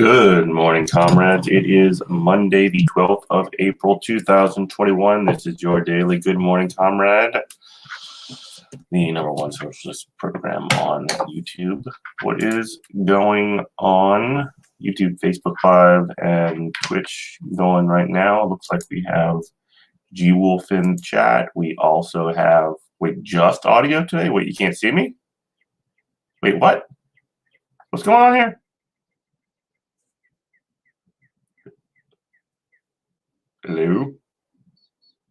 Good morning, comrades. It is Monday, the 12th of April, 2021. This is your daily Good Morning Comrade, the number one socialist program on YouTube. What is going on? YouTube, Facebook Live, and Twitch going right now. Looks like we have G Wolf in chat. We also have, wait, just audio today? Wait, you can't see me? Wait, what? What's going on here? Hello?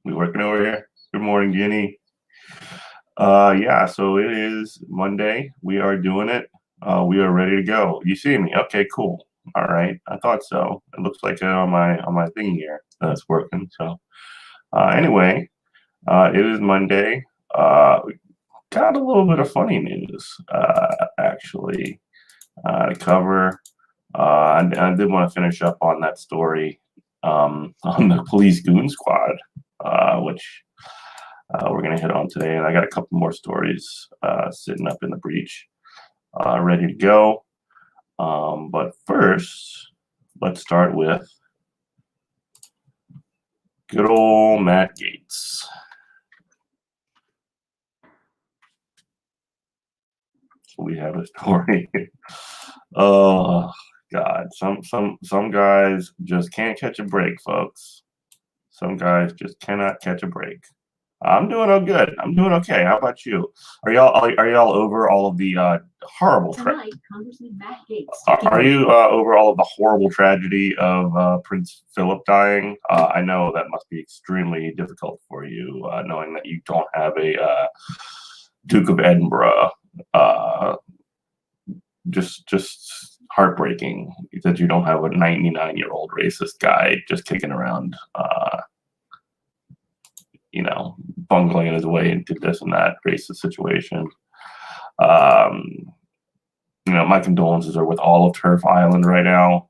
We working over here? Good morning, Jenny. Yeah, so it is Monday. We are doing it. We are ready to go. You see me? Okay, cool. All right. I thought so. It looks like on my thing here that's working. So anyway, it is Monday. Got a little bit of funny news actually to cover. I did want to finish up on that story on the police goon squad, which we're going to hit on today. And I got a couple more stories sitting up in the breach ready to go. But first, let's start with good old Matt Gaetz. So we have a story. Oh God, some guys just can't catch a break, folks. Some guys just cannot catch a break. I'm doing good. I'm doing okay. How about you? Are y'all over all of the horrible Tonight, Congressman Matt Gaetz. Are you over all of the horrible tragedy of Prince Philip dying? I know that must be extremely difficult for you, knowing that you don't have a Duke of Edinburgh. Just heartbreaking that you don't have a 99-year-old racist guy just kicking around, bungling his way into this and that racist situation. My condolences are with all of Turf Island right now.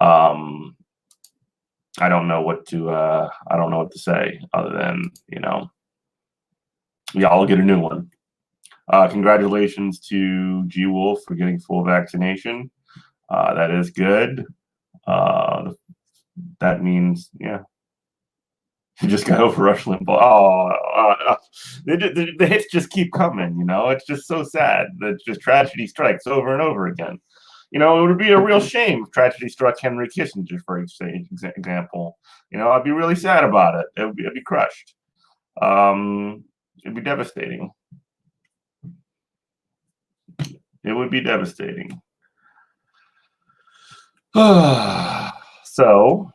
I don't know what to say other than, y'all get a new one. Congratulations to G Wolf for getting full vaccination. That is good. That means, yeah. You just got over Rush Limbaugh. The hits just keep coming, It's just so sad that just tragedy strikes over and over again. It would be a real shame if tragedy struck Henry Kissinger, for example. I'd be really sad about it. I'd be crushed. It'd be devastating. It would be devastating. So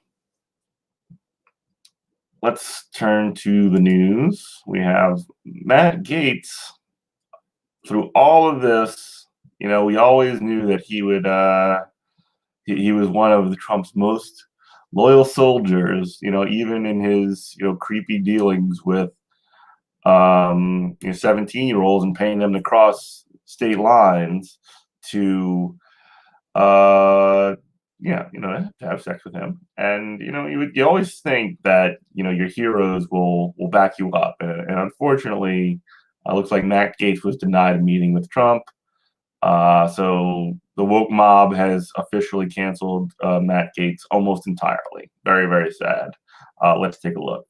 let's turn to the news. We have Matt Gaetz. Through all of this, we always knew that he would. He was one of Trump's most loyal soldiers. Even in his creepy dealings with 17-year-olds and paying them to cross state lines to to have sex with him. And you always think that your heroes will back you up, and unfortunately looks like Matt Gaetz was denied a meeting with Trump, so the woke mob has officially canceled Matt Gaetz almost entirely. Very, very sad. Let's take a look.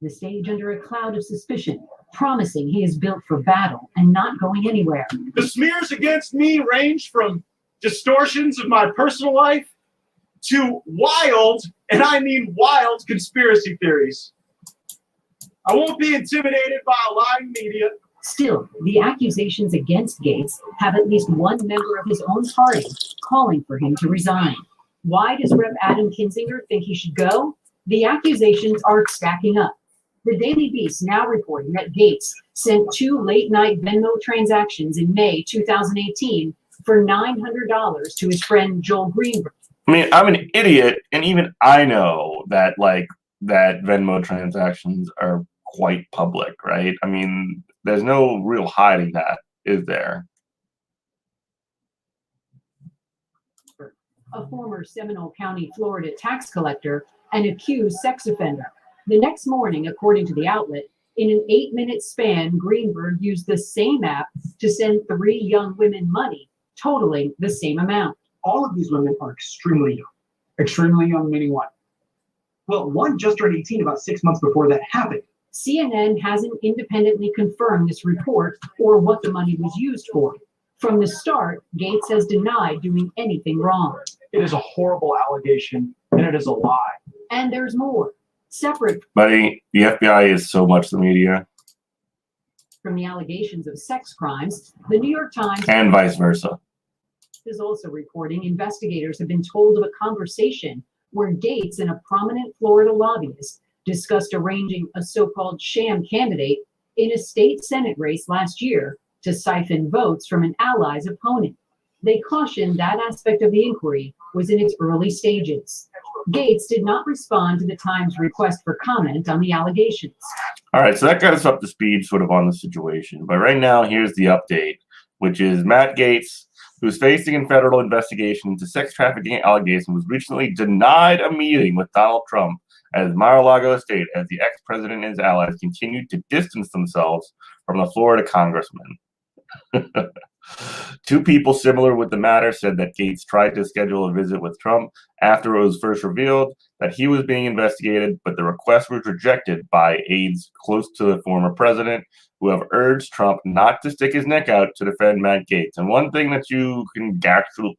The stage under a cloud of suspicion, promising he is built for battle and not going anywhere. The smears against me range from distortions of my personal life to wild, and I mean wild, conspiracy theories. I won't be intimidated by a lying media. Still, the accusations against Gaetz have at least one member of his own party calling for him to resign. Why does Rep. Adam Kinzinger think he should go? The accusations are stacking up. The Daily Beast now reporting that Gaetz sent 2 late-night Venmo transactions in May 2018 for $900 to his friend Joel Greenberg. I mean, I'm an idiot, and even I know that that Venmo transactions are quite public, right? I mean, there's no real hiding that, is there? A former Seminole County, Florida tax collector and accused sex offender. The next morning, according to the outlet, in an 8-minute span, Greenberg used the same app to send 3 young women money, totaling the same amount. All of these women are extremely young. Extremely young meaning what? Well, one just turned 18 about 6 months before that happened. CNN hasn't independently confirmed this report or what the money was used for. From the start, Gaetz has denied doing anything wrong. It is a horrible allegation, and it is a lie. And there's more. Separate Buddy, the FBI is so much the media, from the allegations of sex crimes, the New York Times and vice versa. is also reporting investigators have been told of a conversation where Gates and a prominent Florida lobbyist discussed arranging a so-called sham candidate in a state Senate race last year to siphon votes from an ally's opponent. They cautioned that aspect of the inquiry was in its early stages. Gates did not respond to the Times' request for comment on the allegations. All right, so that got us up to speed sort of on the situation. But right now, here's the update, which is Matt Gaetz, who's facing a federal investigation into sex trafficking allegations, was recently denied a meeting with Donald Trump at his Mar-a-Lago estate as the ex-president and his allies continued to distance themselves from the Florida congressman. Two people similar with the matter said that Gaetz tried to schedule a visit with Trump after it was first revealed that he was being investigated, but the request was rejected by aides close to the former president, who have urged Trump not to stick his neck out to defend Matt Gaetz. And one thing that you can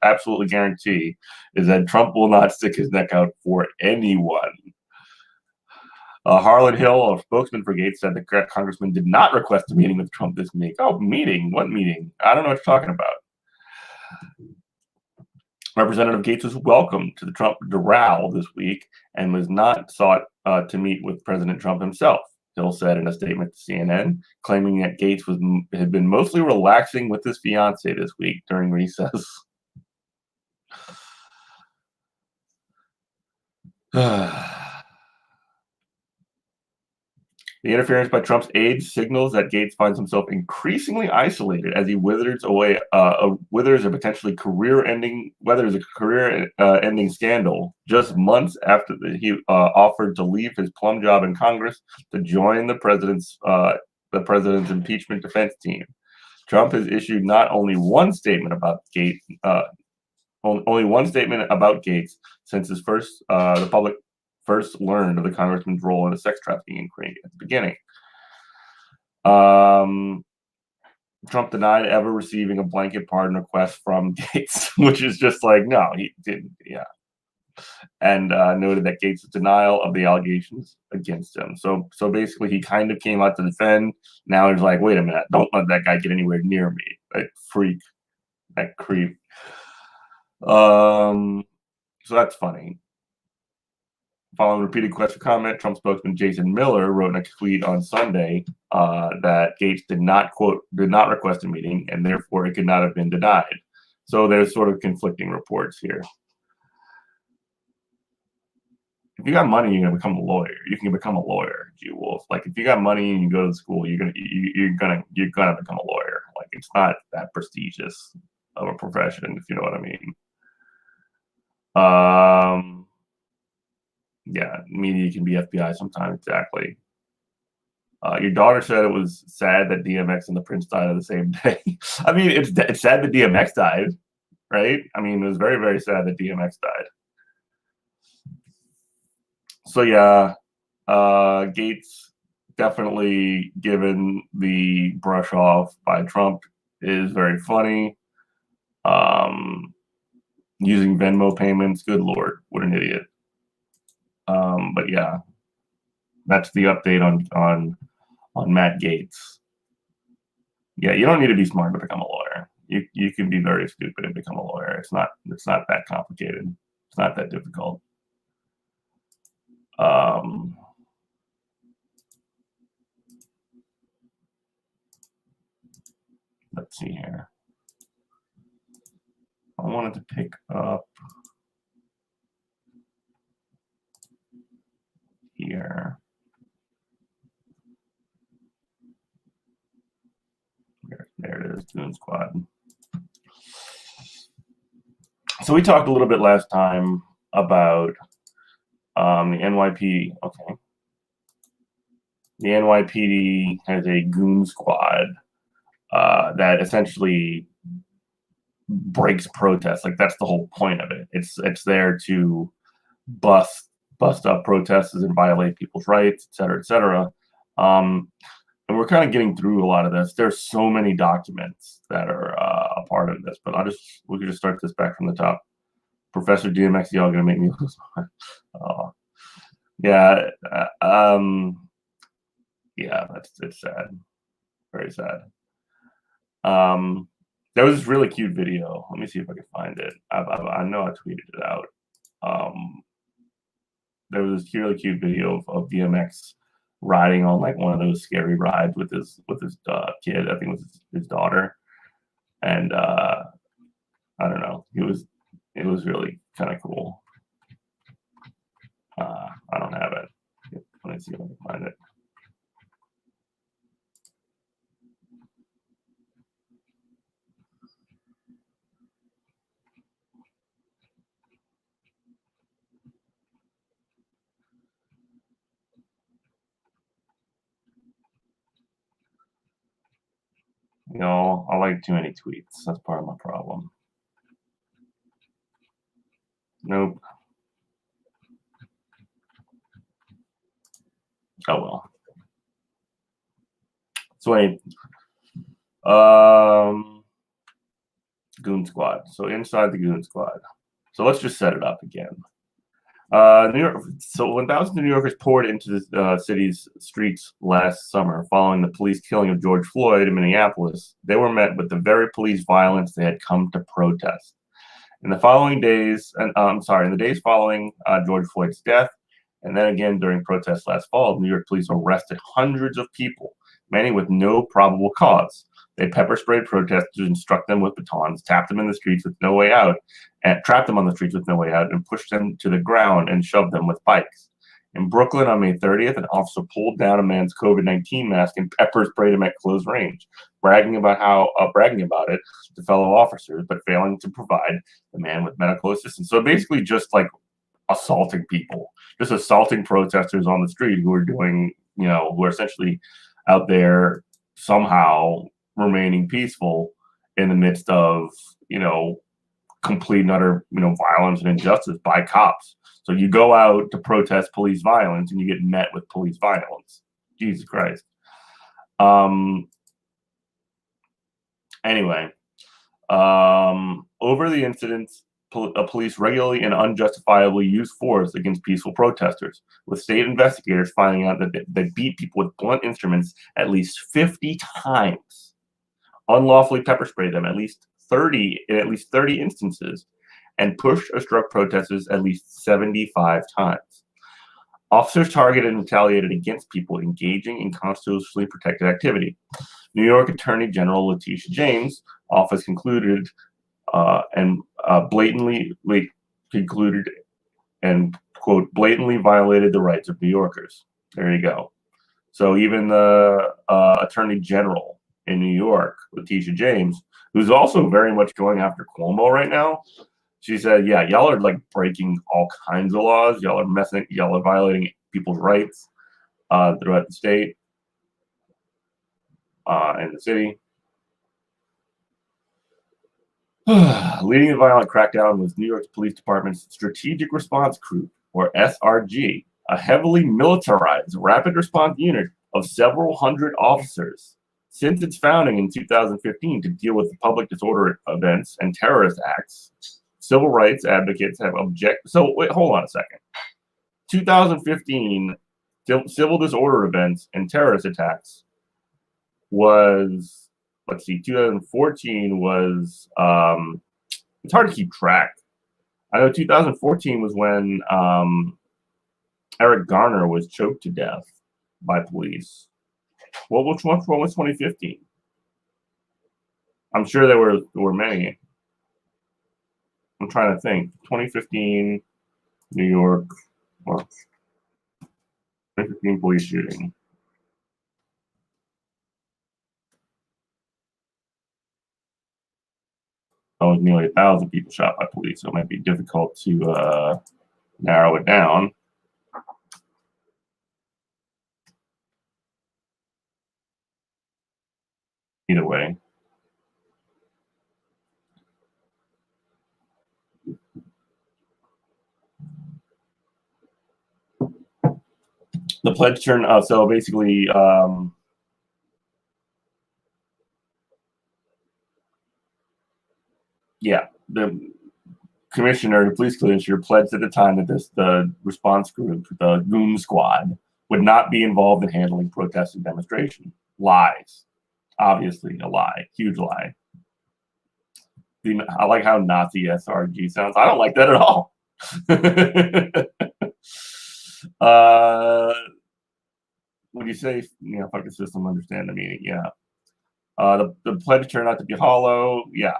absolutely guarantee is that Trump will not stick his neck out for anyone. Harlan Hill, a spokesman for Gaetz, said the congressman did not request a meeting with Trump this week. Oh, meeting? What meeting? I don't know what you're talking about. Representative Gaetz was welcomed to the Trump doral this week and was not sought to meet with President Trump himself. Hill said in a statement to CNN, claiming that Gaetz had been mostly relaxing with his fiancée this week during recess. The interference by Trump's aides signals that Gaetz finds himself increasingly isolated as he withers a potentially career-ending scandal just months after he offered to leave his plum job in Congress to join the president's impeachment defense team. Trump has issued not only one statement about Gaetz, since his the public first learned of the congressman's role in a sex trafficking inquiry at the beginning. Trump denied ever receiving a blanket pardon request from Gaetz, which is just like, no, he didn't. Yeah. And noted that Gaetz' denial of the allegations against him. So basically, he kind of came out to defend. Now he's like, wait a minute, don't let that guy get anywhere near me. That freak, that creep. So that's funny. Following repeated requests for comment, Trump spokesman Jason Miller wrote in a tweet on Sunday that Gaetz did not request a meeting, and therefore it could not have been denied. So there's sort of conflicting reports here. If you got money, you're gonna become a lawyer. You can become a lawyer, G Wolf. Like if you got money and you go to school, you're gonna become a lawyer. Like it's not that prestigious of a profession, if you know what I mean. Yeah, media can be FBI sometimes, exactly. Your daughter said it was sad that DMX and the Prince died on the same day. I mean, it's sad that DMX died, right? I mean, it was very, very sad that DMX died. So yeah, Gaetz definitely given the brush off by Trump is very funny. Using Venmo payments, good Lord, what an idiot. But yeah, that's the update on Matt Gaetz. Yeah, you don't need to be smart to become a lawyer. You can be very stupid and become a lawyer. It's not that complicated. It's not that difficult. Let's see here. I wanted to pick up here. There it is, Goon Squad. So we talked a little bit last time about the NYPD. Okay. The NYPD has a Goon Squad that essentially breaks protests. Like that's the whole point of it. It's there to bust up protesters and violate people's rights, et cetera, et cetera. And we're kind of getting through a lot of this. There's so many documents that are a part of this, but we can just start this back from the top. Professor DMX, y'all gonna make me lose my Yeah. Yeah, it's sad. Very sad. There was this really cute video. Let me see if I can find it. I know I tweeted it out. Um, there was this really cute video of DMX riding on like one of those scary rides with his kid. I think it was his daughter, and I don't know. It was really kind of cool. I don't have it. Let me see if I can find it. You know, I like too many tweets. That's part of my problem. Nope. Oh well. So anyway, Goon Squad. So inside the Goon Squad. So let's just set it up again. New York. So when thousands of New Yorkers poured into the city's streets last summer following the police killing of George Floyd in Minneapolis, they were met with the very police violence they had come to protest. In the following days, and in the days following George Floyd's death, and then again during protests last fall, New York police arrested hundreds of people, many with no probable cause. They pepper sprayed protesters and struck them with batons, tapped them in the streets with no way out, and trapped them on the streets with no way out, and pushed them to the ground and shoved them with bikes. In Brooklyn on May 30th, an officer pulled down a man's COVID-19 mask and pepper sprayed him at close range, bragging about it to fellow officers, but failing to provide the man with medical assistance. So basically, just like assaulting people, just assaulting protesters on the street who are doing, who are essentially out there somehow remaining peaceful in the midst of, complete and utter, violence and injustice by cops. So you go out to protest police violence and you get met with police violence. Jesus Christ. Anyway, over the incidents, police regularly and unjustifiably use force against peaceful protesters, with state investigators finding out that they beat people with blunt instruments at least 50 times, unlawfully pepper sprayed them in at least 30 instances, and pushed or struck protesters at least 75 times. Officers targeted and retaliated against people engaging in constitutionally protected activity. New York Attorney General Letitia James' office concluded quote, blatantly violated the rights of New Yorkers. There you go. So even the Attorney General in New York, Letitia James, who's also very much going after Cuomo right now, she said, yeah, y'all are like breaking all kinds of laws. Y'all are violating people's rights throughout the state and the city. Leading the violent crackdown was New York Police Department's Strategic Response Group, or SRG, a heavily militarized rapid response unit of several hundred officers. Since its founding in 2015 to deal with public disorder events and terrorist acts, civil rights advocates have objected. So wait, hold on a second. 2015, civil disorder events and terrorist attacks was, 2014 was, it's hard to keep track. I know 2014 was when Eric Garner was choked to death by police. Well, which one was 2015? I'm sure there were many. I'm trying to think. 2015, New York, 2015 police shooting. Was nearly 1,000 people shot by police, so it might be difficult to narrow it down. Either way. The pledge turn, so basically, yeah, commissioner, police commissioner, pledged at the time that the response group, the Goon Squad, would not be involved in handling protests and demonstrations. Lies. Obviously, a lie. Huge lie. I like how Nazi SRG sounds. I don't like that at all. When you say, fuck the system, understand the meaning, yeah. The pledge turned out to be hollow, yeah.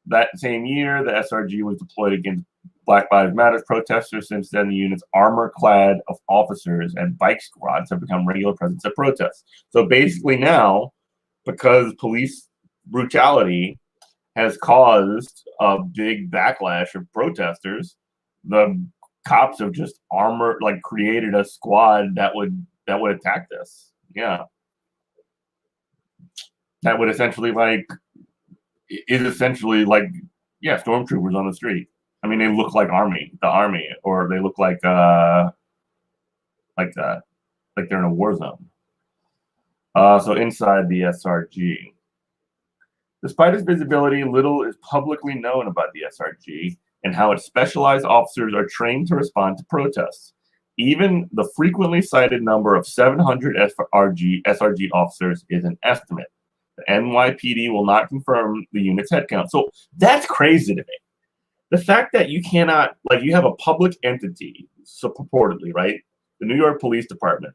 That same year, the SRG was deployed against Black Lives Matter protesters. Since then, the unit's armor-clad of officers and bike squads have become regular presence at protests. So basically now, because police brutality has caused a big backlash of protesters, the cops have just created a squad that would attack this. Yeah. That would essentially stormtroopers on the street. I mean, they look like the army, or they look like that, like they're in a war zone. So inside the SRG. Despite its visibility, little is publicly known about the SRG and how its specialized officers are trained to respond to protests. Even the frequently cited number of 700 SRG officers is an estimate. The NYPD will not confirm the unit's headcount. So that's crazy to me. The fact that you cannot, you have a public entity, so purportedly, right? The New York Police Department.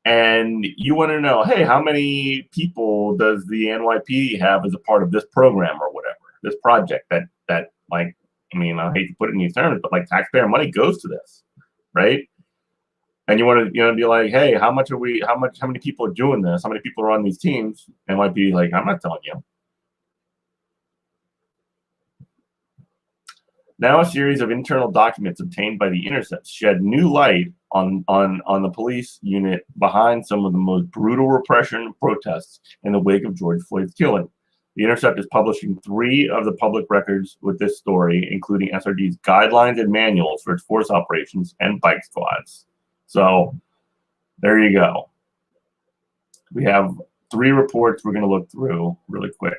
And you want to know, hey, how many people does the NYPD have as a part of this program or whatever, this project that I hate to put it in these terms, but taxpayer money goes to this, right? And you want to, be like, hey, how many people are doing this? How many people are on these teams? NYPD like, I'm not telling you. Now a series of internal documents obtained by The Intercept shed new light on the police unit behind some of the most brutal repression of protests in the wake of George Floyd's killing. The Intercept is publishing 3 of the public records with this story, including SRG's guidelines and manuals for its force operations and bike squads. So there you go. We have 3 reports we're going to look through really quick.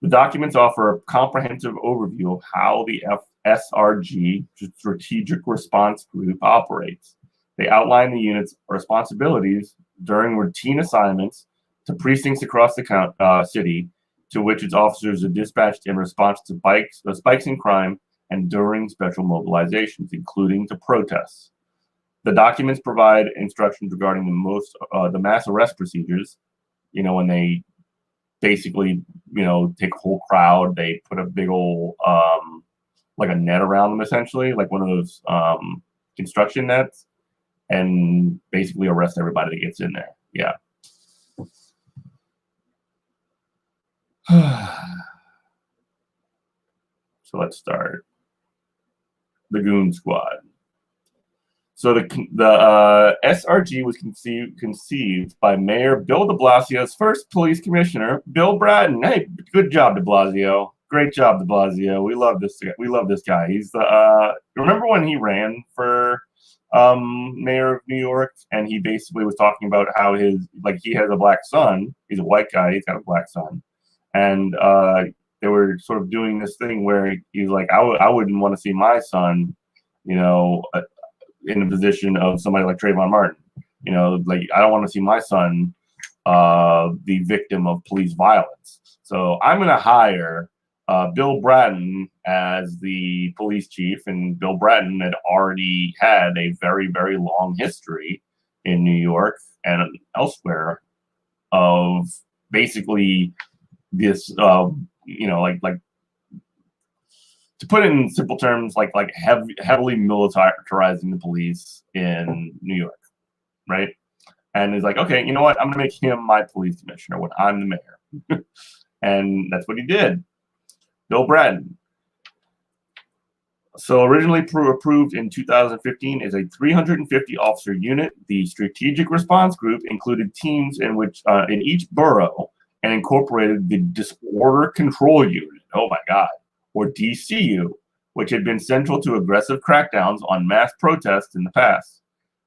The documents offer a comprehensive overview of how the SRG, Strategic Response Group, operates. They outline the unit's responsibilities during routine assignments to precincts across the city, to which its officers are dispatched in response to spikes in crime and during special mobilizations, including to protests. The documents provide instructions regarding the mass arrest procedures. When they basically, take a whole crowd, they put a big old, a net around them, essentially, like one of those construction nets, and basically arrest everybody that gets in there. Yeah. So let's start. The Goon Squad. So the SRG was conceived by Mayor Bill de Blasio's first police commissioner, Bill Bratton. Hey, good job, de Blasio. Great job, de Blasio. We love this guy. We love this guy. He's the remember when he ran for mayor of New York, and he basically was talking about how he has a black son. He's a white guy. He's got a black son, and they were sort of doing this thing where he's like, I wouldn't want to see my son, in the position of somebody like Trayvon Martin. I don't want to see my son the victim of police violence. So I'm going to hire Bill Bratton as the police chief, and Bill Bratton had already had a very, very long history in New York and elsewhere of basically this, to put it in simple terms, heavily militarizing the police in New York, right? And he's like, okay, you know what? I'm going to make him my police commissioner when I'm the mayor. And that's what he did. Bill Bratton. So originally approved in 2015 as a 350 officer unit, the Strategic Response Group included teams in which in each borough and incorporated the Disorder Control Unit. Oh my God. Or DCU, which had been central to aggressive crackdowns on mass protests in the past.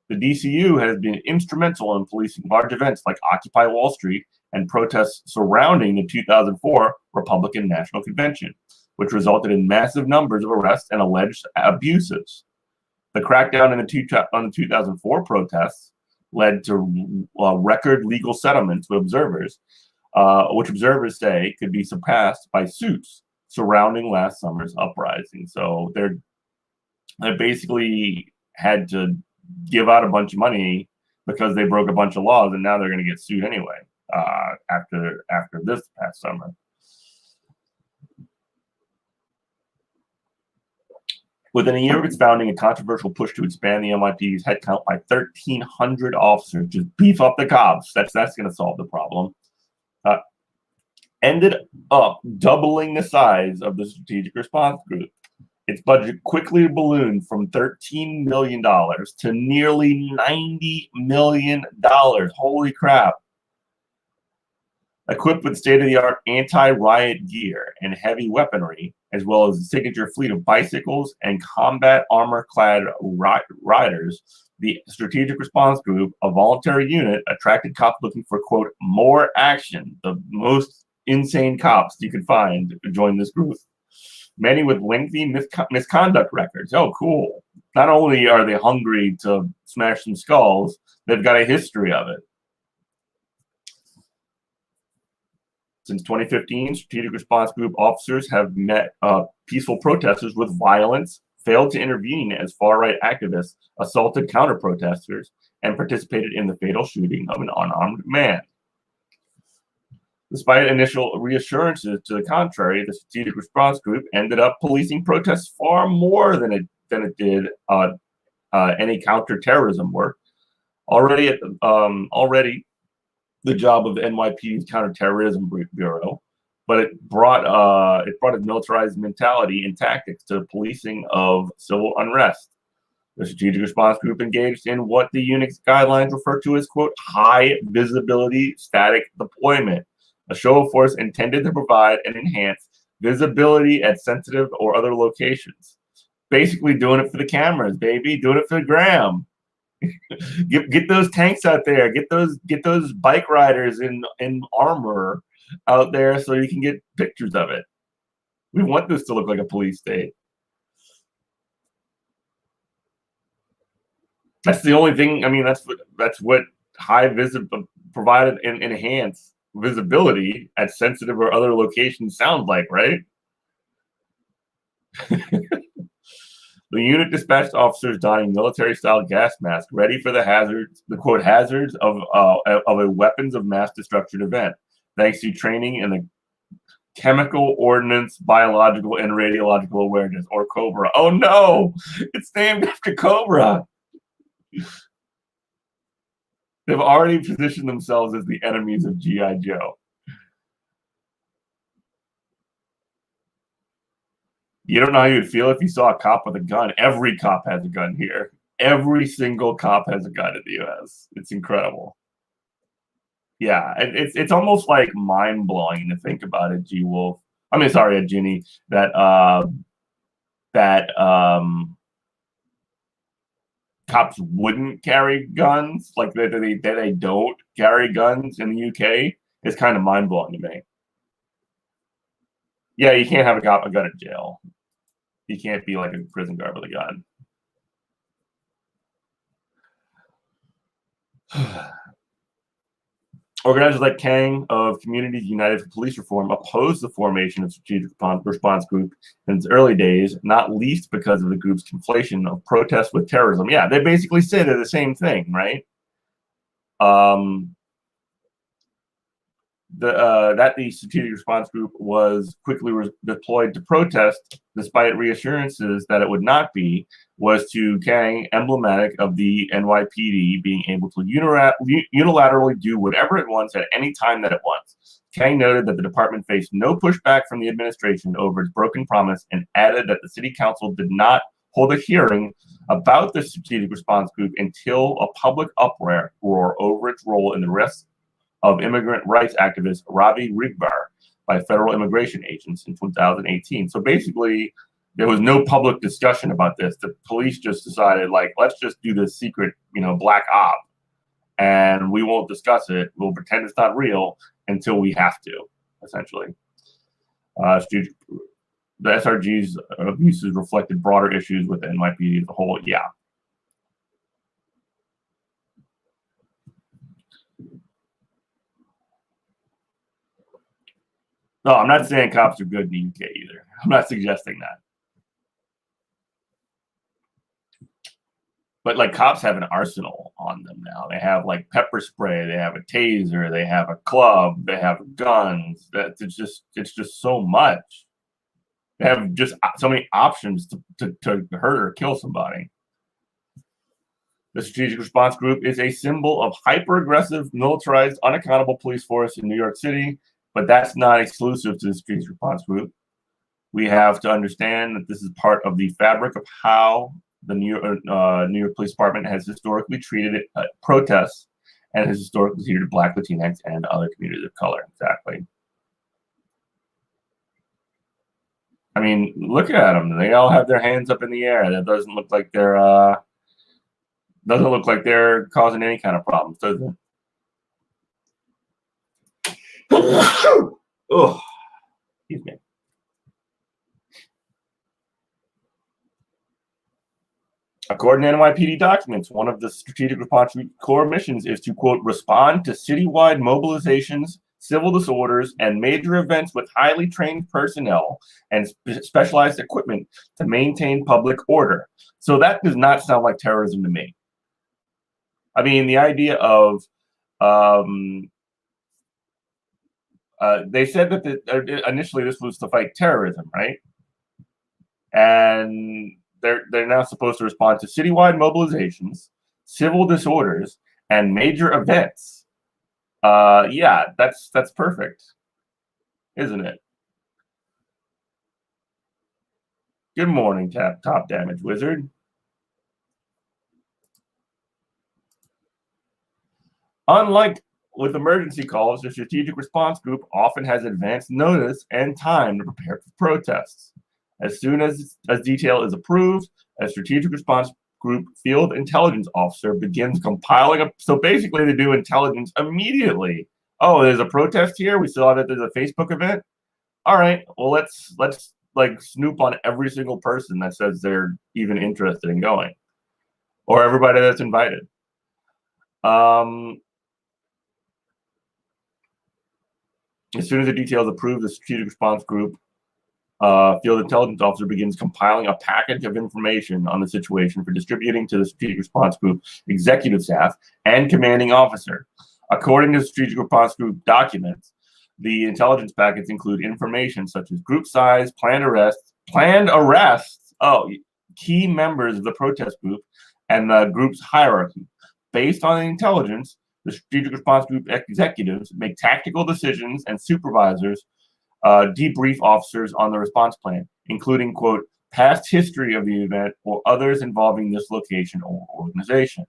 The DCU has been instrumental in policing large events like Occupy Wall Street and protests surrounding the 2004 Republican National Convention, which resulted in massive numbers of arrests and alleged abuses. The crackdown on the 2004 protests led to record legal settlements with observers, which observers say could be surpassed by suits surrounding last summer's uprising. So they basically had to give out a bunch of money because they broke a bunch of laws, and now they're going to get sued anyway after this past summer. Within a year of its founding, a controversial push to expand the NYPD's headcount by 1,300 officers, just beef up the cops. That's going to solve the problem. Ended up doubling the size of the Strategic Response Group. Its budget quickly ballooned from $13 million to nearly $90 million. Holy crap. Equipped with state-of-the-art anti-riot gear and heavy weaponry, as well as a signature fleet of bicycles and combat armor-clad riders, the Strategic Response Group, a voluntary unit, attracted cops looking for, quote, more action. The most insane cops you could find to join this group. Many with lengthy misconduct records. Oh, cool. Not only are they hungry to smash some skulls, they've got a history of it. Since 2015, Strategic Response Group officers have met peaceful protesters with violence, failed to intervene as far-right activists assaulted counter-protesters, and participated in the fatal shooting of an unarmed man. Despite initial reassurances to the contrary, the Strategic Response Group ended up policing protests far more than it did any counterterrorism work. Already the job of the NYPD's Counterterrorism Bureau, but it brought a militarized mentality and tactics to the policing of civil unrest. The Strategic Response Group engaged in what the unit's guidelines refer to as, quote, high visibility static deployment, a show of force intended to provide and enhance visibility at sensitive or other locations. Basically doing it for the cameras, baby, doing it for the gram. Get those tanks out there. Get those bike riders in armor out there so you can get pictures of it. We want this to look like a police state. That's the only thing. I mean, that's what high visible provided and enhanced visibility at sensitive or other locations sound like, right? The unit dispatched officers donning military-style gas masks, ready for the quote hazards of a weapons of mass destruction event, thanks to training in the chemical, ordnance, biological, and radiological awareness, or COBRA. Oh no, it's named after Cobra. They've already positioned themselves as the enemies of G.I. Joe. You don't know how you'd feel if you saw a cop with a gun. Every cop has a gun here. Every single cop has a gun in the U.S. It's incredible. Yeah, it's almost like mind-blowing to think about it, G-Wolf. I mean, sorry, Ginny, that cops wouldn't carry guns, like that they don't carry guns in the UK, is kind of mind-blowing to me. Yeah, you can't have a gun in jail. You can't be like a prison guard with a gun. Organizers like Kang of Communities United for Police Reform opposed the formation of Strategic Response Group in its early days, not least because of the group's conflation of protests with terrorism. Yeah, they basically say they're the same thing, right? The Strategic Response Group was quickly deployed to protest, despite reassurances that it would not be, was to Kang emblematic of the NYPD being able to unilaterally do whatever it wants at any time that it wants. Kang noted that the department faced no pushback from the administration over its broken promise and added that the city council did not hold a hearing about the Strategic Response Group until a public uproar over its role in the arrest of immigrant rights activist Ravi Rigbar by federal immigration agents in 2018. So basically, There was no public discussion about this. The police just decided, like, let's just do this secret, black op, and we won't discuss it. We'll pretend it's not real until we have to, essentially. The SRG's abuses reflected broader issues with NYPD as a whole. Yeah. No, I'm not saying cops are good in the UK either. I'm not suggesting that. But like cops have an arsenal on them now. They have like pepper spray, they have a taser, they have a club, they have guns. It's just so much. They have just so many options to hurt or kill somebody. The Strategic Response Group is a symbol of hyper-aggressive, militarized, unaccountable police force in New York City, but that's not exclusive to the Strategic Response Group. We have to understand that this is part of the fabric of how the New York Police Department has historically treated protests and has historically treated Black, Latinx, and other communities of color. Exactly. I mean, look at them. They all have their hands up in the air. That doesn't look like they're causing any kind of problems, does it? Oh, excuse me. According to NYPD documents, one of the Strategic Response Core missions is to, quote, respond to citywide mobilizations, civil disorders, and major events with highly trained personnel and specialized equipment to maintain public order. So that does not sound like terrorism to me. I mean, the idea of they said that initially this was to fight terrorism, right? And they're now supposed to respond to citywide mobilizations, civil disorders, and major events. Yeah, that's perfect, isn't it? Good morning, Top Damage Wizard. Unlike with emergency calls, the Strategic Response Group often has advance notice and time to prepare for protests. As soon as a detail is approved, a Strategic Response Group field intelligence officer begins compiling so basically they do intelligence immediately. Oh, there's a protest here. We saw that there's a Facebook event. All right, well let's like snoop on every single person that says they're even interested in going, or everybody that's invited. As soon as the details approved, the Strategic Response Group field intelligence officer begins compiling a package of information on the situation for distributing to the Strategic Response Group executive staff and commanding officer. According to the Strategic Response Group documents, the intelligence packets include information such as group size, planned arrests, key members of the protest group, and the group's hierarchy. Based on the intelligence, the Strategic Response Group executives make tactical decisions and supervisors debrief officers on the response plan, including, quote, past history of the event or others involving this location or organization.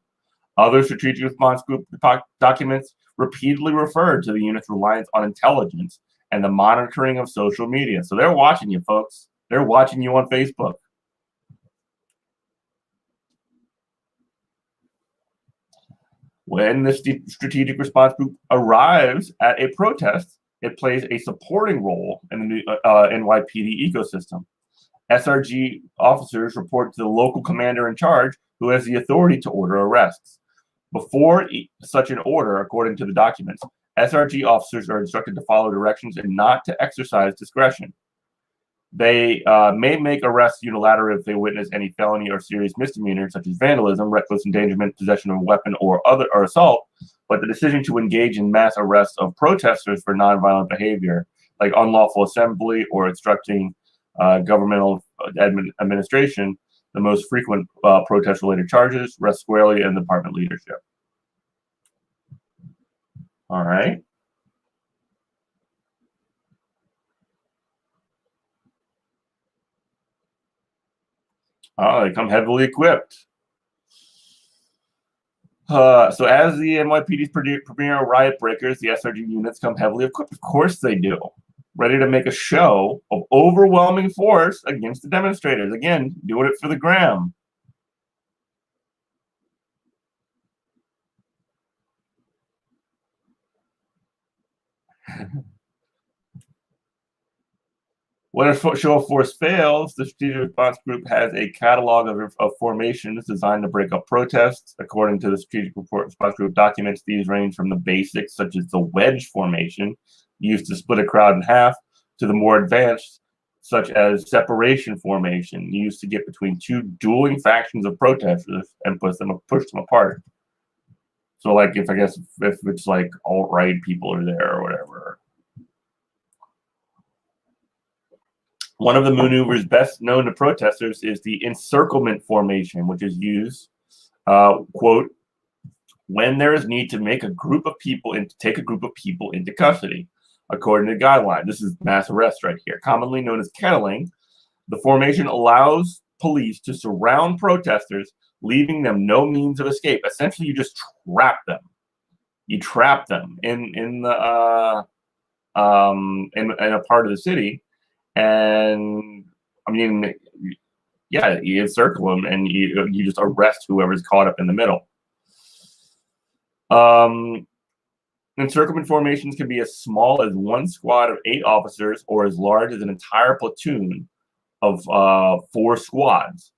Other Strategic Response Group documents repeatedly refer to the unit's reliance on intelligence and the monitoring of social media. So they're watching you, folks. They're watching you on Facebook. When the Strategic Response Group arrives at a protest, it plays a supporting role in the NYPD ecosystem. SRG officers report to the local commander in charge, who has the authority to order arrests. Before such an order, according to the documents, SRG officers are instructed to follow directions and not to exercise discretion. They may make arrests unilaterally if they witness any felony or serious misdemeanor, such as vandalism, reckless endangerment, possession of a weapon, or assault. But the decision to engage in mass arrests of protesters for nonviolent behavior, like unlawful assembly or obstructing governmental administration, the most frequent protest-related charges, rest squarely in the department leadership. All right. Oh, they come heavily equipped. So as the NYPD's premier riot breakers, the SRG units come heavily equipped. Of course they do. ready to make a show of overwhelming force against the demonstrators. Again, doing it for the gram. When a show of force fails, the Strategic Response Group has a catalog of formations designed to break up protests. According to the Strategic Response Group documents, these range from the basics, such as the wedge formation, used to split a crowd in half, to the more advanced, such as separation formation, used to get between two dueling factions of protesters and push them apart. So, like, if it's like alt-right people are there or whatever. One of the maneuvers best known to protesters is the encirclement formation, which is used, quote, when there is need to take a group of people into custody, according to guidelines. This is mass arrest right here, commonly known as kettling. The formation allows police to surround protesters, leaving them no means of escape. Essentially, you just trap them. You trap them in a part of the city. And I mean, yeah, you encircle them and you just arrest whoever's caught up in the middle. Encirclement formations can be as small as one squad of 8 officers or as large as an entire platoon of 4 squads.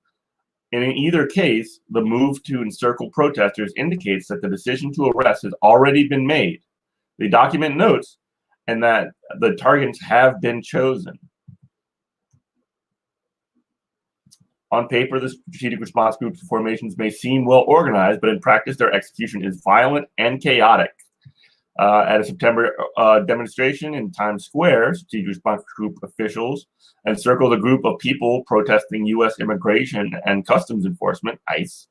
And in either case, the move to encircle protesters indicates that the decision to arrest has already been made. The document notes and that the targets have been chosen. On paper, the Strategic Response Group's formations may seem well organized, but in practice, their execution is violent and chaotic. At a September demonstration in Times Square, Strategic Response Group officials encircled a group of people protesting U.S. Immigration and Customs Enforcement, ICE,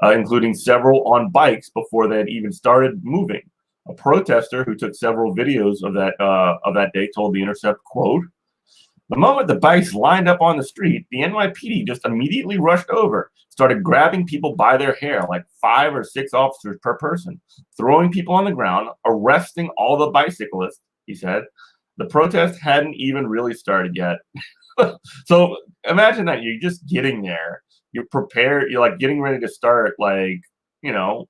including several on bikes before they had even started moving. A protester who took several videos of that day told The Intercept, quote, "The moment the bikes lined up on the street, the NYPD just immediately rushed over, started grabbing people by their hair, like 5 or 6 officers per person, throwing people on the ground, arresting all the bicyclists," he said. The protest hadn't even really started yet. So imagine that you're just getting there. You're prepared. You're like getting ready to start, like, you know,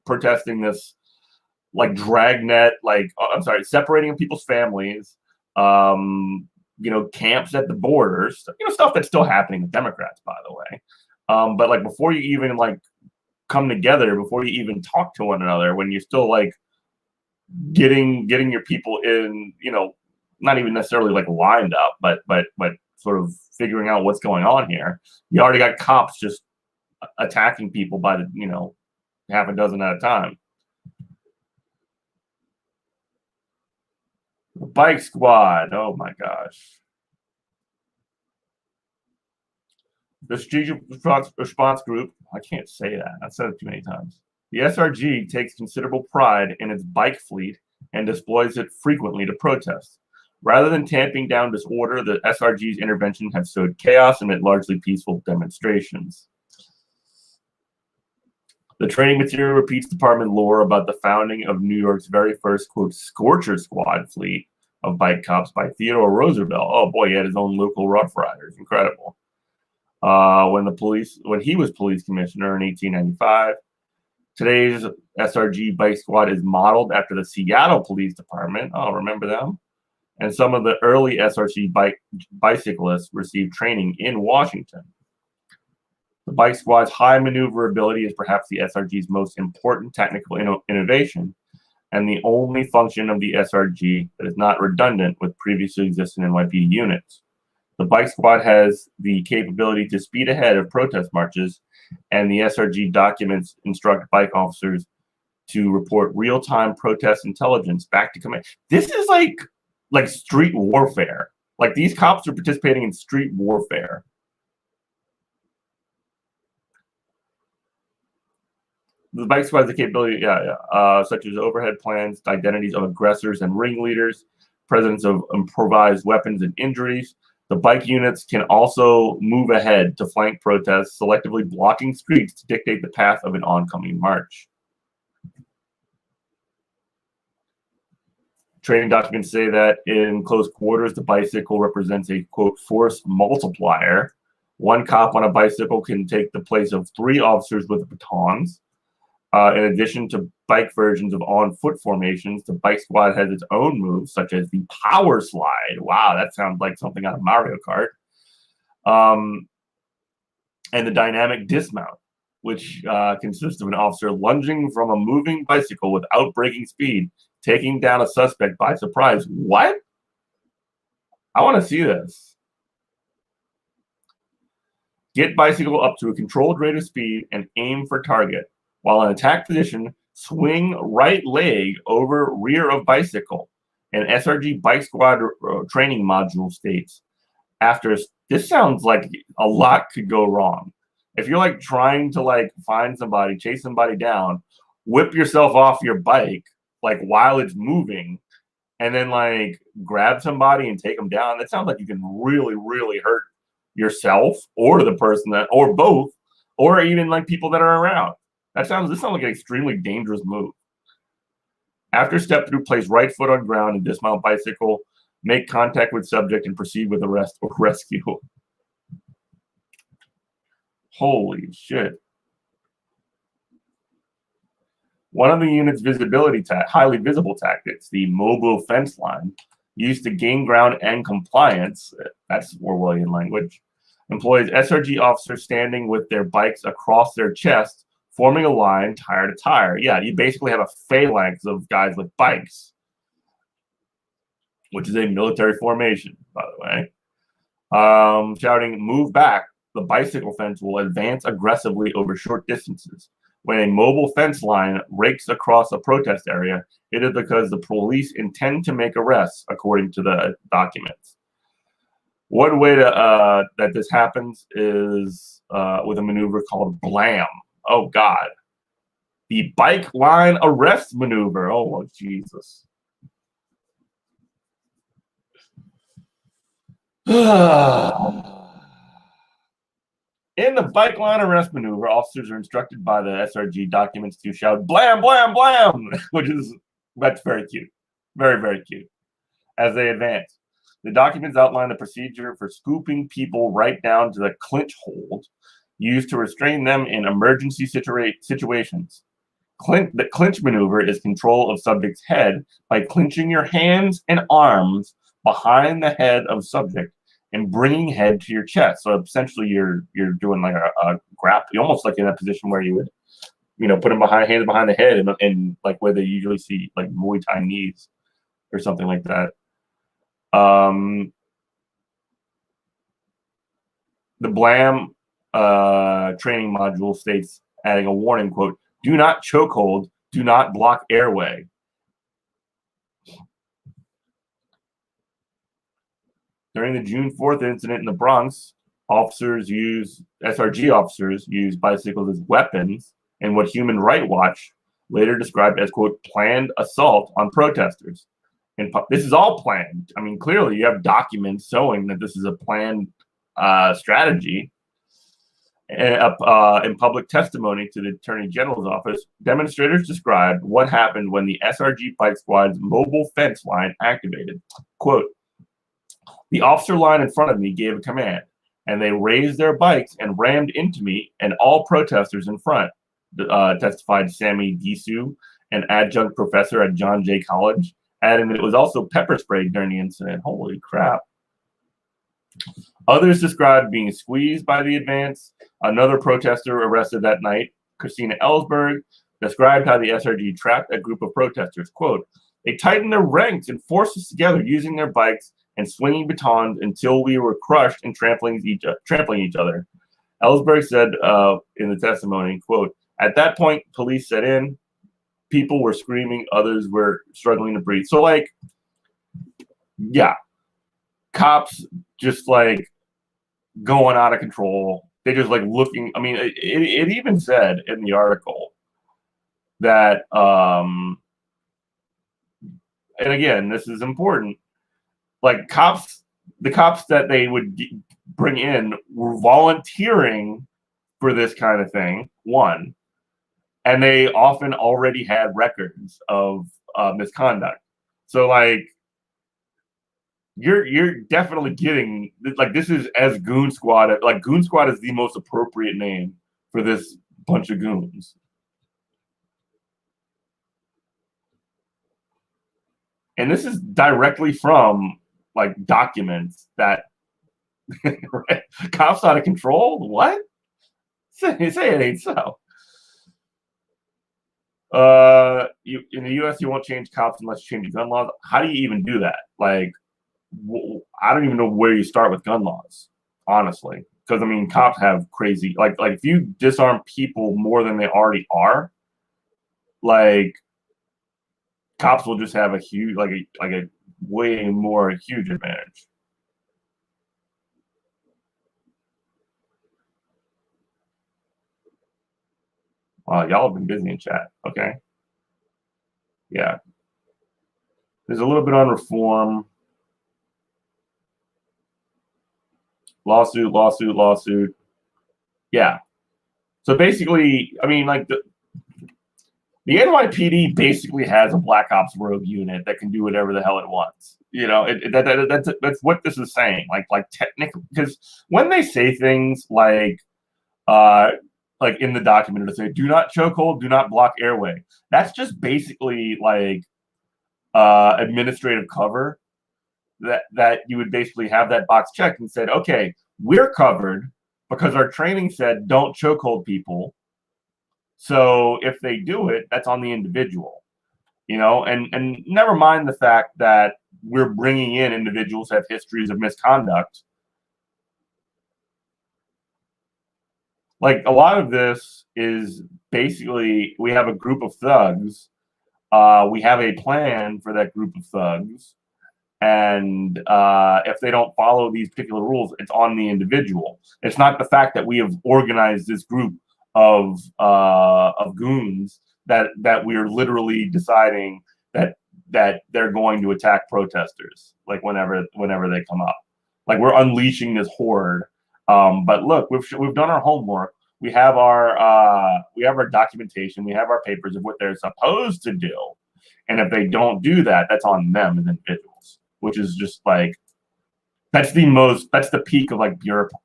protesting this, like, dragnet, like, I'm sorry, separating people's families. You know, camps at the borders, you know, stuff that's still happening with Democrats, by the way. But like before you even like come together, before you even talk to one another, when you're still like getting your people in, you know, not even necessarily like lined up, but sort of figuring out what's going on here. You already got cops just attacking people by the, you know, half a dozen at a time. The bike squad. Oh my gosh. The Strategic Response Group. I can't say that. I've said it too many times. The SRG takes considerable pride in its bike fleet and deploys it frequently to protest. Rather than tamping down disorder, the SRG's intervention has sowed chaos amid largely peaceful demonstrations. The training material repeats department lore about the founding of New York's very first, quote, Scorcher Squad fleet of bike cops by Theodore Roosevelt. Oh boy, he had his own local Rough Riders. Incredible. When he was police commissioner in 1895. Today's SRG bike squad is modeled after the Seattle Police Department. Oh, remember them? And some of the early SRG bicyclists received training in Washington. The bike squad's high maneuverability is perhaps the SRG's most important technical innovation, and the only function of the SRG that is not redundant with previously existing NYPD units. The bike squad has the capability to speed ahead of protest marches, and the SRG documents instruct bike officers to report real-time protest intelligence back to command. This is like street warfare. Like, these cops are participating in street warfare. The bike squad has the capability, such as overhead plans, identities of aggressors and ringleaders, presence of improvised weapons and injuries. The bike units can also move ahead to flank protests, selectively blocking streets to dictate the path of an oncoming march. Training documents say that in close quarters, the bicycle represents a, quote, force multiplier. One cop on a bicycle can take the place of 3 officers with batons. In addition to bike versions of on-foot formations, the bike squad has its own moves, such as the power slide. Wow, that sounds like something out of Mario Kart. And the dynamic dismount, which consists of an officer lunging from a moving bicycle without breaking speed, taking down a suspect by surprise. What? I want to see this. Get bicycle up to a controlled rate of speed and aim for target. While in attack position, swing right leg over rear of bicycle. An SRG bike squad training module states. This sounds like a lot could go wrong. If you're like trying to like find somebody, chase somebody down, whip yourself off your bike like while it's moving, and then like grab somebody and take them down, that sounds like you can really, really hurt yourself or the person that, or both, or even like people that are around. This sounds like an extremely dangerous move. After step through, place right foot on ground and dismount bicycle, make contact with subject and proceed with arrest or rescue. Holy shit. One of the unit's highly visible tactics, the mobile fence line, used to gain ground and compliance, that's Orwellian language, employs SRG officers standing with their bikes across their chest, forming a line tire to tire. Yeah, you basically have a phalanx of guys with bikes, which is a military formation, by the way. Shouting, move back, the bicycle fence will advance aggressively over short distances. When a mobile fence line rakes across a protest area, it is because the police intend to make arrests, according to the documents. One way to, that this happens is with a maneuver called BLAM. Oh, God. The bike line arrest maneuver. Oh, Jesus. In the bike line arrest maneuver, officers are instructed by the SRG documents to shout "blam, blam, blam," that's very cute. Very, very cute. As they advance, the documents outline the procedure for scooping people right down to the clinch hold used to restrain them in emergency situations. The clinch maneuver is control of subject's head by clinching your hands and arms behind the head of subject and bringing head to your chest. So essentially, you're doing like a grapple, almost like in a position where you would, put them hands behind the head, and like where they usually see like Muay Thai knees or something like that. The BLAM training module states, adding a warning quote: "Do not chokehold. Do not block airway." During the June 4th incident in the Bronx, SRG officers used bicycles as weapons in what Human Rights Watch later described as, quote, planned assault on protesters. And this is all planned. I mean, clearly you have documents showing that this is a planned strategy. In public testimony to the Attorney General's office, demonstrators described what happened when the SRG bike squad's mobile fence line activated. Quote, "The officer line in front of me gave a command, and they raised their bikes and rammed into me and all protesters in front," testified Sammy Gisu, an adjunct professor at John Jay College, adding that it was also pepper sprayed during the incident. Holy crap. Others described being squeezed by the advance. Another protester arrested that night, Christina Ellsberg, described how the SRG trapped a group of protesters. Quote, "They tightened their ranks and forced us together using their bikes and swinging batons until we were crushed and trampling each other." Ellsberg said in the testimony, quote, "At that point, police set in. People were screaming. Others were struggling to breathe." So, like, yeah, cops just, like, going out of control. They just, like, looking. I mean, it even said in the article that, and again, this is important, like the cops that they would bring in were volunteering for this kind of thing, one, and they often already had records of misconduct. So like you're definitely getting like this is as Goon Squad. Like Goon Squad is the most appropriate name for this bunch of goons. And this is directly from like documents that right? Cops out of control. What? Say it ain't so. You in the U.S. you won't change cops unless you change gun laws. How do you even do that? Like, I don't even know where you start with gun laws, honestly. Because I mean, cops have crazy like if you disarm people more than they already are, like cops will just have a huge like a way more huge advantage. Y'all have been busy in chat. Okay. Yeah. There's a little bit on reform. Lawsuit. Yeah. So basically, I mean, like the NYPD basically has a Black Ops rogue unit that can do whatever the hell it wants. You know, that's what this is saying. Like technically, because when they say things like in the document to say, "Do not chokehold, do not block airway," that's just basically like administrative cover that you would basically have that box checked and said, okay, we're covered because our training said don't chokehold people. So if they do it, that's on the individual, you know, and never mind the fact that we're bringing in individuals who have histories of misconduct. Like a lot of this is basically we have a group of thugs. We have a plan for that group of thugs. And if they don't follow these particular rules, it's on the individual. It's not the fact that we have organized this group of goons that we're literally deciding that they're going to attack protesters like whenever they come up. Like we're unleashing this horde. But look, we've done our homework. We have our documentation. We have our papers of what they're supposed to do. And if they don't do that, that's on them as individuals. Which is just like that's the peak of like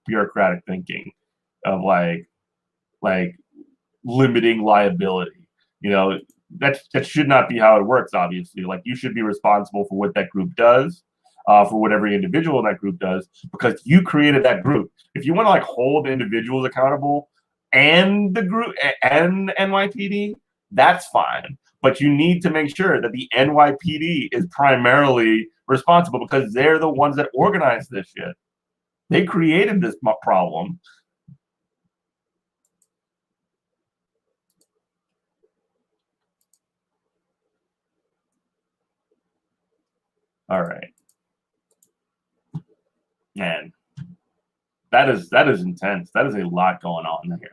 bureaucratic thinking of like limiting liability. You know, that should not be how it works, obviously. Like you should be responsible for what that group does, for what every individual in that group does, because you created that group. If you want to like hold individuals accountable and the group and NYPD, that's fine. But you need to make sure that the NYPD is primarily responsible because they're the ones that organized this shit. They created this problem. All right. Man, that is intense. That is a lot going on here.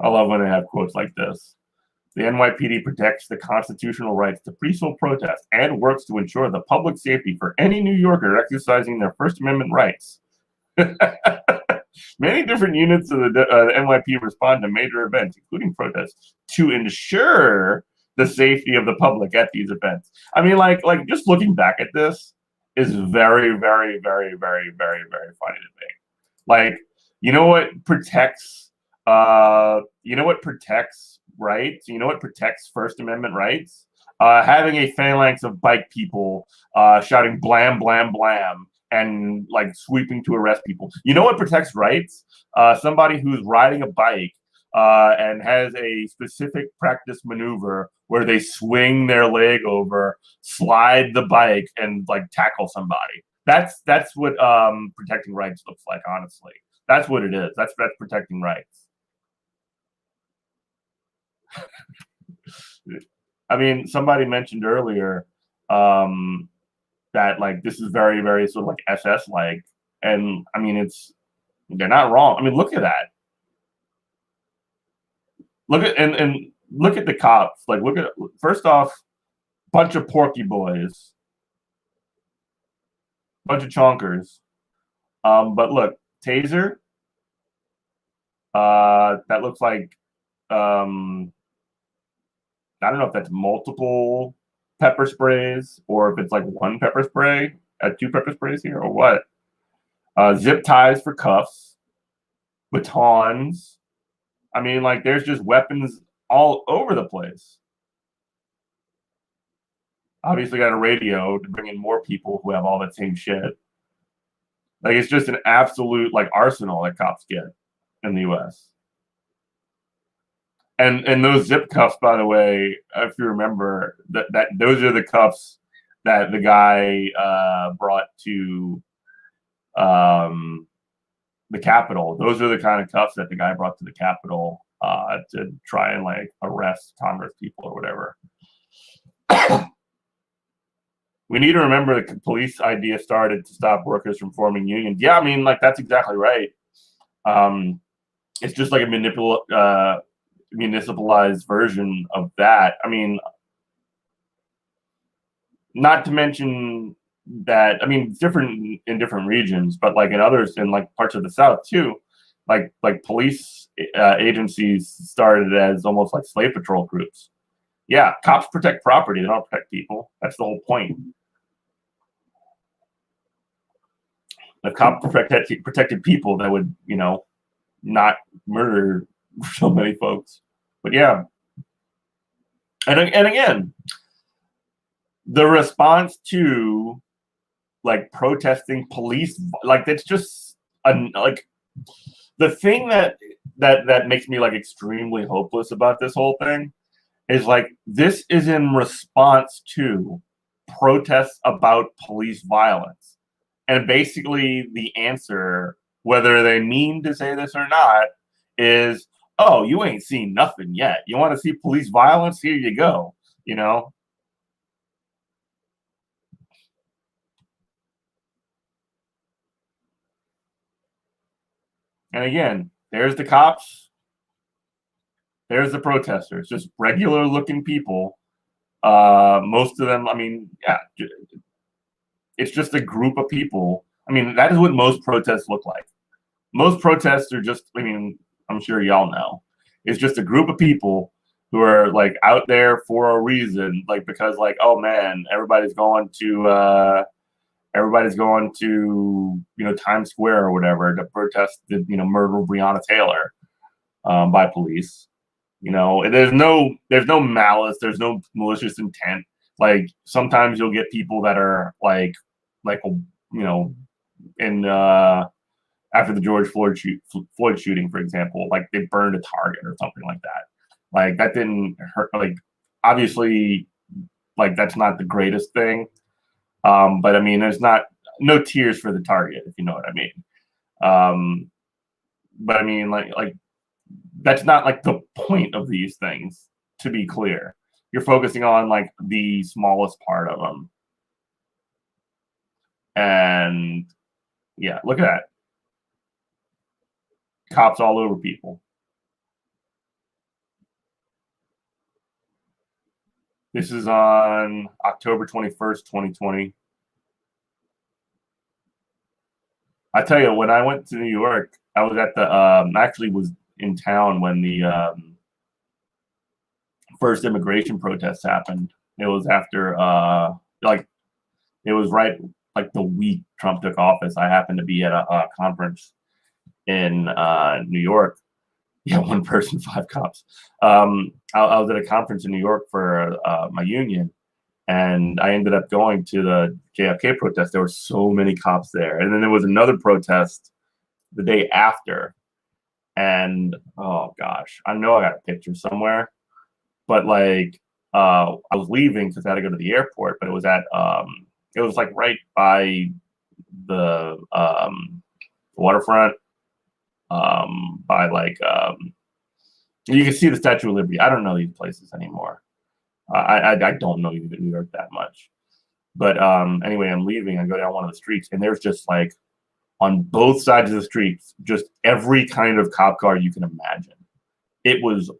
I love when they have quotes like this. The NYPD protects the constitutional rights to peaceful protest and works to ensure the public safety for any New Yorker exercising their First Amendment rights. Many different units of the NYPD respond to major events, including protests, to ensure the safety of the public at these events. I mean, like just looking back at this is very, very, very, very, very, very funny to me. Like, you know what protects rights? You know what protects First Amendment rights? Having a phalanx of bike people shouting blam, blam, blam, and like sweeping to arrest people. You know what protects rights? Somebody who's riding a bike and has a specific practice maneuver where they swing their leg over, slide the bike, and like tackle somebody. That's what protecting rights looks like, honestly. That's what it is. That's protecting rights. I mean, somebody mentioned earlier that like this is very, very sort of like SS like, and I mean they're not wrong. I mean, look at that. Look at and look at the cops. Like, look at first off, bunch of porky boys, bunch of chonkers. But look, taser. That looks like I don't know if that's multiple pepper sprays or if it's like one pepper spray, two pepper sprays here or what. Zip ties for cuffs, batons. I mean, like, there's just weapons all over the place. Obviously got a radio to bring in more people who have all that same shit. Like, it's just an absolute, like, arsenal that cops get in the U.S. And those zip cuffs, by the way, if you remember, that those are the cuffs that the guy brought to the Capitol. Those are the kind of cuffs that the guy brought to the Capitol to try and, like, arrest Congress people or whatever. We need to remember the police idea started to stop workers from forming unions. Yeah, I mean, like, that's exactly right. It's just like a municipalized version of that. I mean, not to mention that, I mean, it's different in different regions, but like in others, in like parts of the South too, like police agencies started as almost like slave patrol groups. Yeah, cops protect property, they don't protect people. That's the whole point. The cops protected people that would, you know, not murder so many folks. But yeah. And again, the response to, like, protesting police, like, that's just like the thing that makes me, like, extremely hopeless about this whole thing is, like, this is in response to protests about police violence. And basically the answer, whether they mean to say this or not, is, oh, you ain't seen nothing yet. You want to see police violence? Here you go, you know? And again, there's the cops, there's the protesters, just regular looking people. Most of them, I mean, yeah, it's just a group of people. I mean, that is what most protests look like. Most protests are just, I mean, I'm sure y'all know, it's just a group of people who are, like, out there for a reason, like, because, like, oh man, everybody's going to, you know, Times Square or whatever to protest the, you know, murder of Breonna Taylor by police. You know, and there's no malice, there's no malicious intent. Like, sometimes you'll get people that are like you know, in after the George Floyd shooting, for example, like they burned a Target or something like that. Like, that didn't hurt. Like, obviously, like, that's not the greatest thing. But I mean, there's no tears for the Target, if you know what I mean. But I mean, like that's not, like, the point of these things, to be clear. You're focusing on, like, the smallest part of them. And yeah, look at that. Cops all over people. This is on October 21st, 2020. I tell you, when I went to New York, I was at the actually was in town when the first immigration protests happened. It was after like, it was right, like, the week Trump took office. I happened to be at a conference in New York. Yeah, one person, 5 cops. I was at a conference in New York for my union, and I ended up going to the JFK protest. There were so many cops there. And then there was another protest the day after. And oh gosh, I know I got a picture somewhere, but like I was leaving because I had to go to the airport, but it was like right by the waterfront, by like you can see the Statue of Liberty. I don't know these places anymore. I don't know even New York that much. But anyway, I'm leaving. I go down one of the streets, and there's just, like, on both sides of the streets, just every kind of cop car you can imagine. It was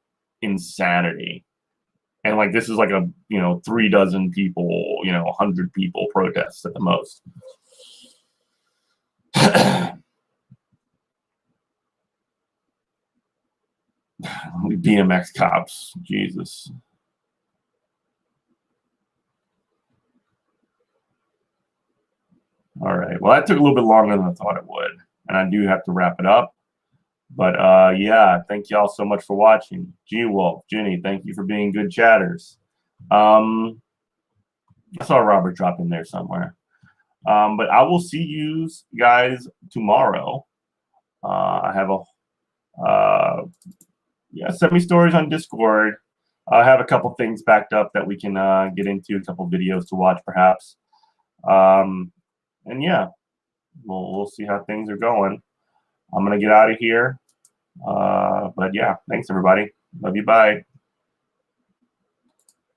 insanity. And, like, this is like a, you know, 36 people, you know, 100 people protests at the most. BMX cops. Jesus. All right. Well, that took a little bit longer than I thought it would. And I do have to wrap it up. But yeah, thank y'all so much for watching. G-Wolf, Jenny, thank you for being good chatters. I saw Robert drop in there somewhere. But I will see you guys tomorrow. I have send me stories on Discord. I have a couple things backed up that we can get into, a couple videos to watch perhaps. And yeah, we'll see how things are going. I'm going to get out of here. But yeah, thanks everybody. Love you. Bye.